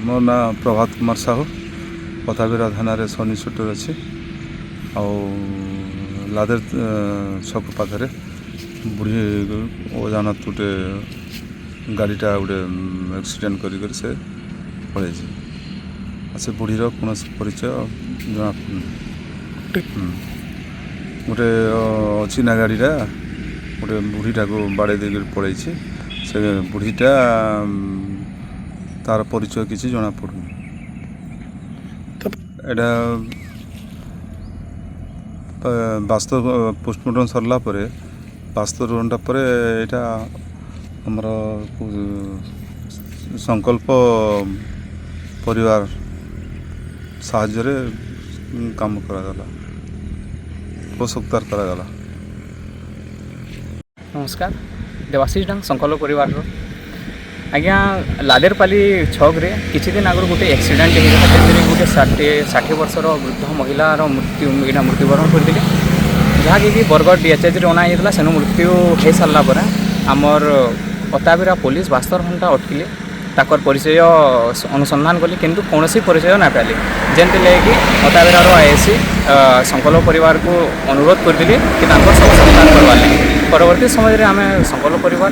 ମୋ ନାଁ ପ୍ରଭାତ କୁମାର ସାହୁ ପତାବିରା ଥାନାରେ ସନି ସୁଟର ଅଛି ଆଉ ଲାଦେର ଛକ ପାଖରେ ବୁଢ଼ୀ ଅଜାଣତ ଗୋଟେ ଗାଡ଼ିଟା ଗୋଟେ ଆକ୍ସିଡେଣ୍ଟ କରିକରି ସେ ପଳେଇଛି। ସେ ବୁଢ଼ୀର କୌଣସି ପରିଚୟ ଜଣାପଡ଼ୁନି। ଗୋଟେ ଅଛି ନା ଗାଡ଼ିଟା ଗୋଟେ ବୁଢ଼ୀଟାକୁ ବାଡ଼େଇ ଦେଇକରି ପଳେଇଛି। ସେ ବୁଢ଼ୀଟା ତାର ପରିଚୟ କିଛି ଜଣାପଡ଼ୁନି। ଏଇଟା ବାସ୍ତବ ପୋଷ୍ଟମର୍ଟମ୍ ସରିଲା ପରେ 72 ଘଣ୍ଟା ପରେ ଏଇଟା ଆମର ସଂକଳ୍ପ ପରିବାର ସାହାଯ୍ୟରେ କାମ କରାଗଲା, ଉପସତ୍କାର କରାଗଲା। नमस्कार देवाशीष डांग संकल्प परिवार आज्ञा लादेरपाली छक्रे किसी दिन आगु गोटे एक्सीडेंट होता गोटे 60 वर्षर वृद्ध महिलार मृत्युवरण करते जहाँकि बरगढ़ DHH अना होता सेनु मृत्यु हो सारा पर आमर पताबिरा पुलिस 72 घंटा अटकिले ताकर परिचय अनुसंधान कली किंतु कौन परिचय ना पाइली जेमती लगे पताबिरार आईसी संकल्प परिवार को अनुरोध करते कि शव सत्कार करवार लगे। परवर्ती समय आम संकल्प परिवार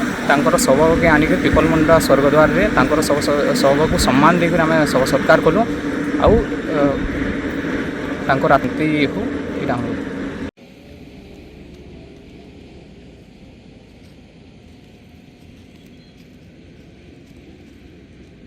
शव के आनिक पिपलमुंडा स्वर्गद्वार में शव को सम्मान देकर आम शव सत्कार कलु आउ राति हो।